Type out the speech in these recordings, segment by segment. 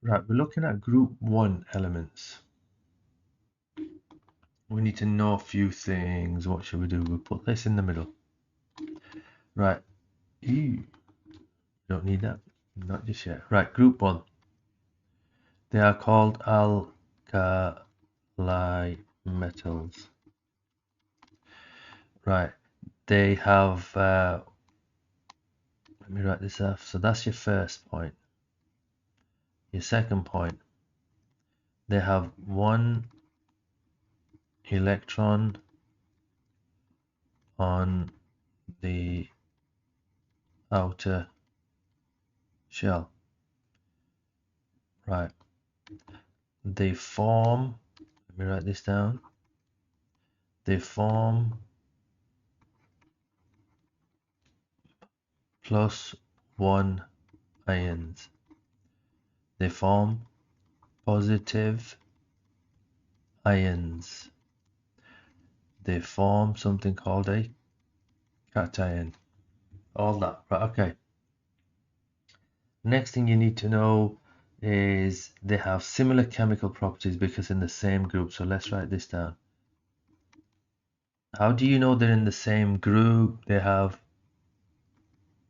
Right, we're looking at group 1 elements. We need to know a few things. What should we do? We'll put this in the middle. Right. Ew. Don't need that. Not just yet. Right, group 1. They are called alkali metals. Right. They have, let me write this off. So that's your first point. Your second point, they have 1 electron on the outer shell. Right. They form, let me write this down. They form +1 ions. They form positive ions. They form something called a cation. All that. Right, okay. Next thing you need to know is they have similar chemical properties because in the same group. So let's write this down. How do you know they're in the same group? They have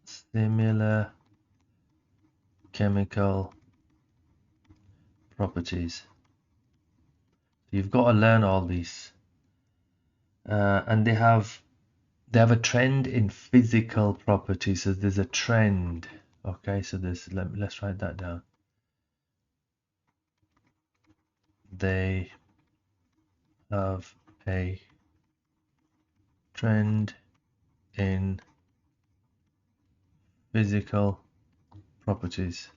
similar chemical properties. So you've got to learn all these. And they have a trend in physical properties. So there's a trend. Okay, so let's write that down. They have a trend in physical properties.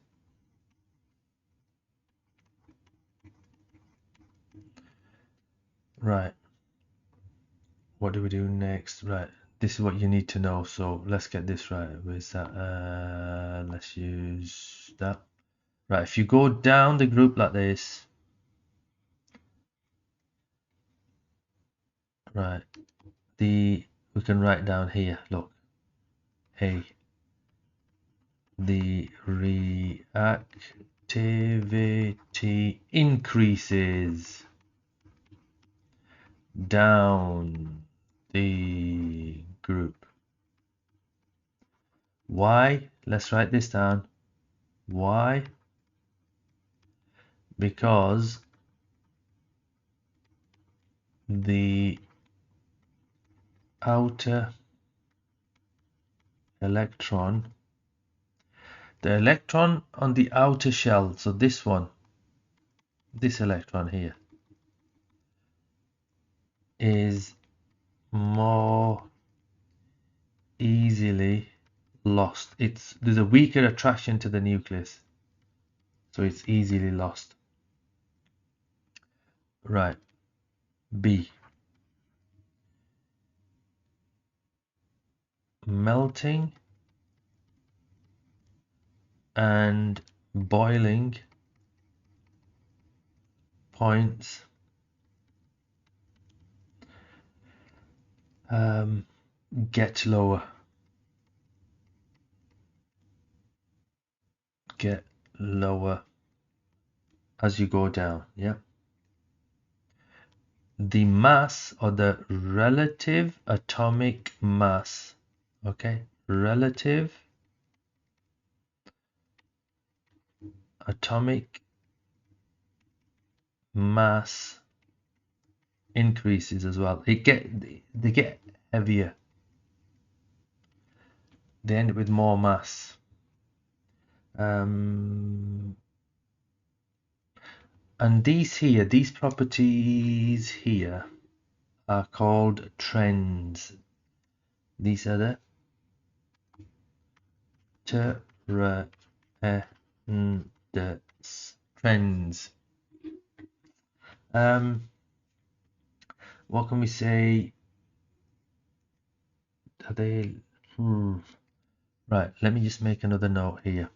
Right. What do we do next? Right. This is what you need to know. So let's get this right. Where's that? Let's use that. Right. If you go down the group like this, right, we can write down here. Look, hey, the reactivity increases down the group. Why? Let's write this down. Why? Because the outer electron, the electron on the outer shell, so this one, this electron here, is more easily lost. There's a weaker attraction to the nucleus, so it's easily lost. Right. B. Melting and boiling points get lower. Get lower as you go down. Yeah. The mass or the relative atomic mass, okay, relative atomic mass increases as well. They get heavier. They end up with more mass. And these properties here are called trends. These are the trends. What can we say? Are they? Right, let me just make another note here.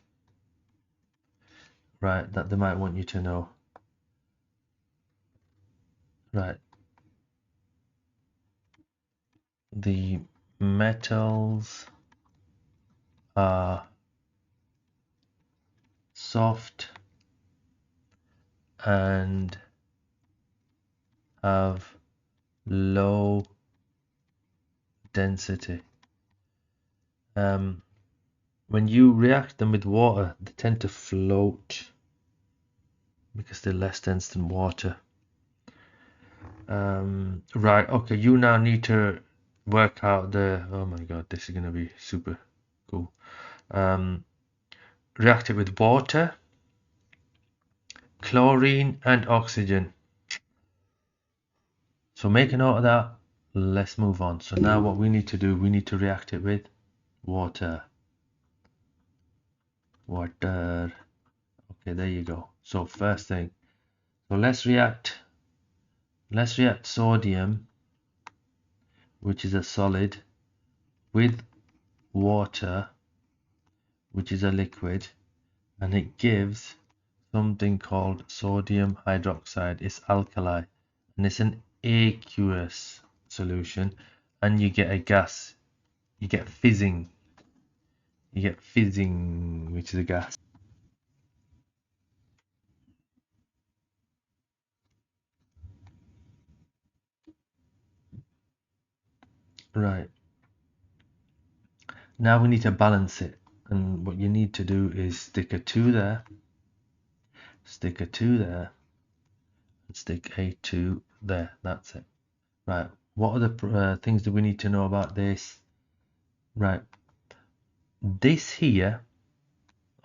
Right, that they might want you to know. Right. The metals are soft and have low density. When you react them with water, they tend to float because they're less dense than water. Right, okay, you now need to work out the, oh my god, this is going to be super cool. React it with water, chlorine, and oxygen. So make a note of that. Let's move on. So now what we need to do, we need to react it with water. Water. Okay, there you go. So first thing, so let's react sodium, which is a solid, with water, which is a liquid, and it gives something called sodium hydroxide. It's alkali, and it's an aqueous solution, and you get a gas. You get fizzing. You get fizzing, which is a gas. Right. Now we need to balance it. And what you need to do is stick a 2 there, stick a 2 there, and stick a 2 there. That's it. Right. What are the things that we need to know about this? Right. This here,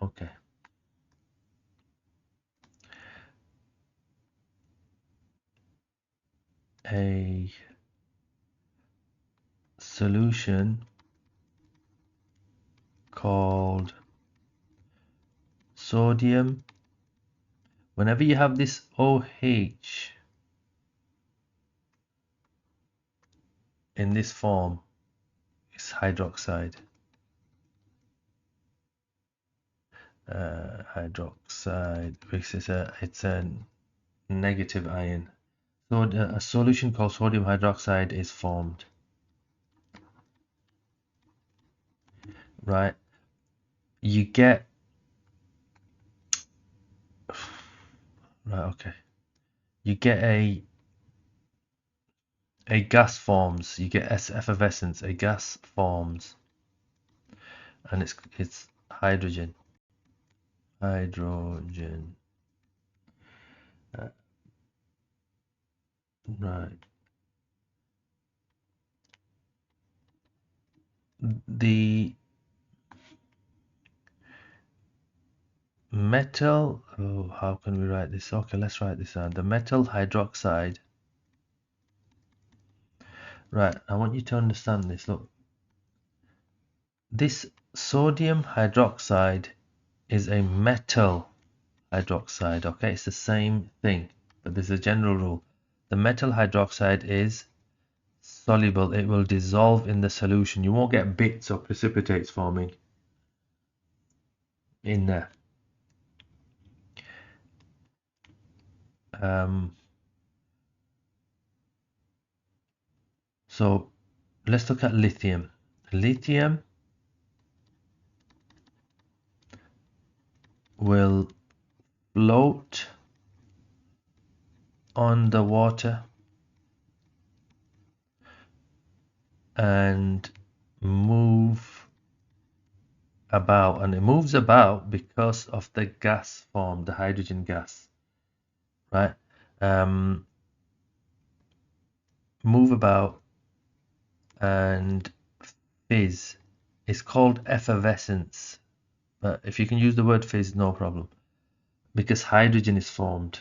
okay. A solution called sodium. Whenever you have this OH in this form, it's hydroxide. Hydroxide because it's a negative ion. So a solution called sodium hydroxide is formed. Right. You get right, okay. You get a gas forms. You get effervescence. A gas forms, and it's hydrogen. Hydrogen. Right. The metal. Oh, how can we write this? Okay, let's write this down. The metal hydroxide. Right. I want you to understand this. Look. This sodium hydroxide is a metal hydroxide. Okay, it's the same thing, but there's a general rule. The metal hydroxide is soluble. It will dissolve in the solution. You won't get bits or precipitates forming in there. So let's look at lithium. Lithium will float on the water and move about, and it moves about because of the gas form, the hydrogen gas, right? Move about and fizz. It's called effervescence, but if you can use the word fizz, no problem, because hydrogen is formed.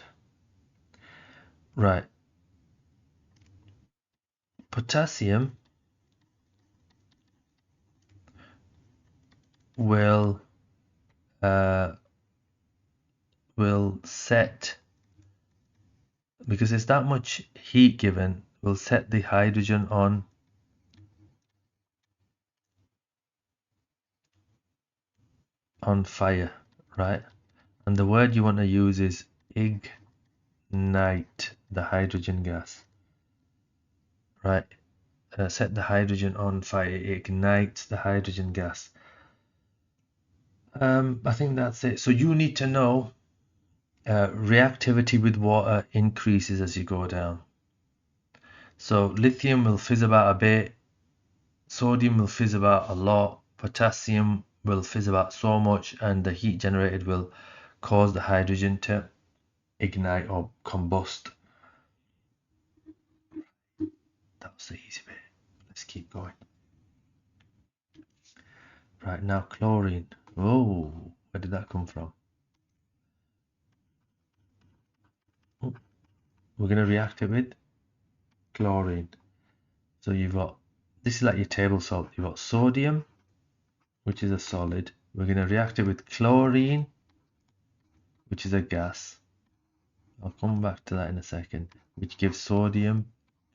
Right. Potassium will set, because there's that much heat given, will set the hydrogen on fire, right? And the word you want to use is ignite the hydrogen gas, right? Set the hydrogen on fire, ignite the hydrogen gas. I think that's it. So you need to know reactivity with water increases as you go down. So lithium will fizz about a bit, sodium will fizz about a lot, potassium will fizz about so much, and the heat generated will cause the hydrogen to ignite or combust. That was the easy bit. Let's keep going. Right, now chlorine. Oh, where did that come from? Oh, we're going to react it with chlorine. So you've got, this is like your table salt. You've got sodium, which is a solid. We're going to react it with chlorine, which is a gas. I'll come back to that in a second, which gives sodium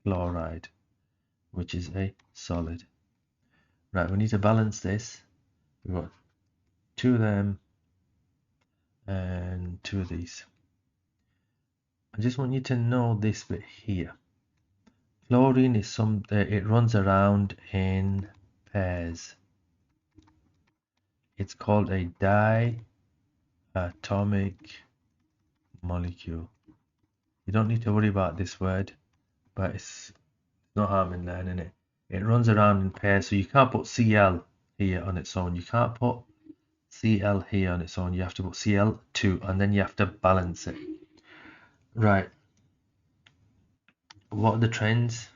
chloride, which is a solid. Right, we need to balance this. We've got 2 of them and 2 of these. I just want you to know this bit here. Chlorine is it runs around in pairs. It's called a diatomic molecule. You don't need to worry about this word, but it's no harm in learning it. It runs around in pairs, so you can't put Cl here on its own. You can't put Cl here on its own. You have to put Cl2, and then you have to balance it. Right. What are the trends?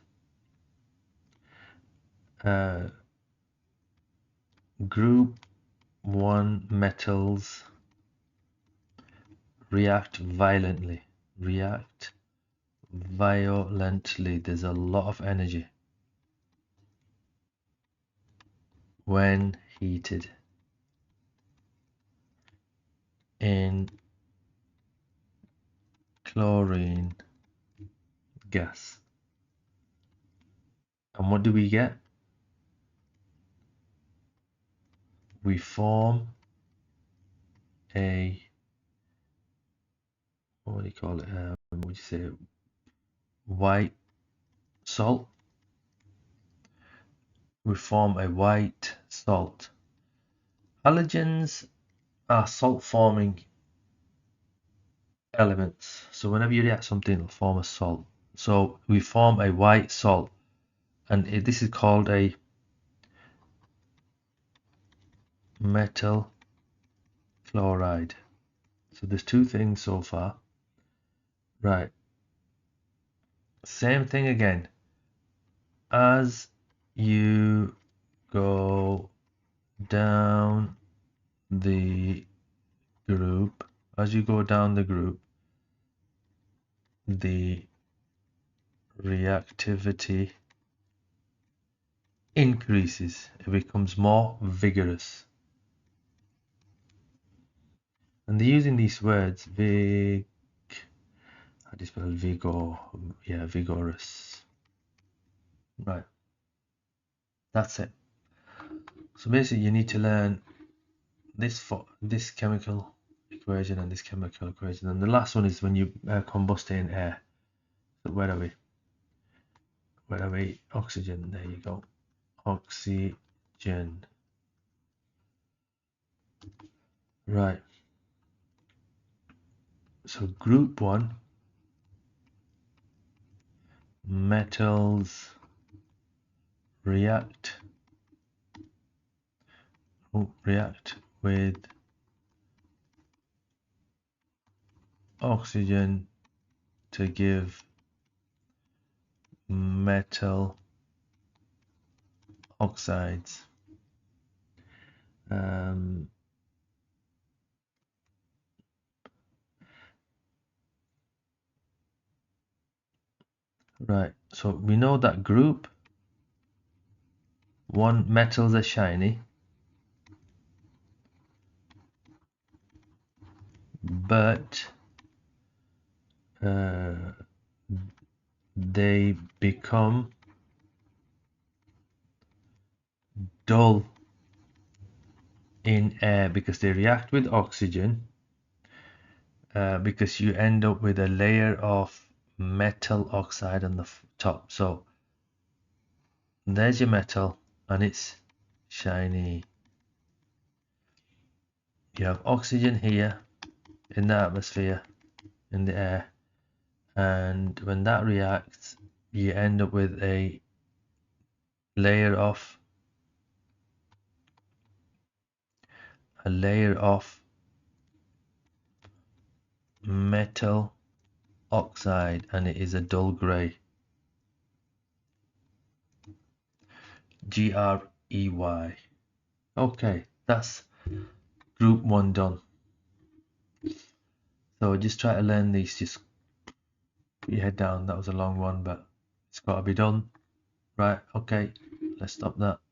Group 1 metals react violently. React violently. There's a lot of energy when heated in chlorine gas. And what do we get? We form a, what do you call it? What would you say? White salt. We form a white salt. Halogens are salt forming elements. So whenever you react something, it'll form a salt. So we form a white salt, and this is called a metal chloride. So there's 2 things so far. Right. Same thing again. As you go down the group, the reactivity increases. It becomes more vigorous. And they're using these words, how do you spell vigor? Yeah, vigorous. Right. That's it. So basically you need to learn this chemical equation and this chemical equation. And the last one is when you combust in air. So where are we? Oxygen. There you go. Oxygen. Right. So group 1, metals react with oxygen to give metal oxides. Right, so we know that group 1 metals are shiny, but they become dull in air because they react with oxygen, because you end up with a layer of metal oxide on the top. So there's your metal and it's shiny. You have oxygen here in the atmosphere in the air, and when that reacts you end up with a layer of metal oxide, and it is a dull grey, GREY. Okay, that's group 1 done. So just try to learn these, just put your head down. That was a long one, but it's got to be done. Right, okay, let's stop that.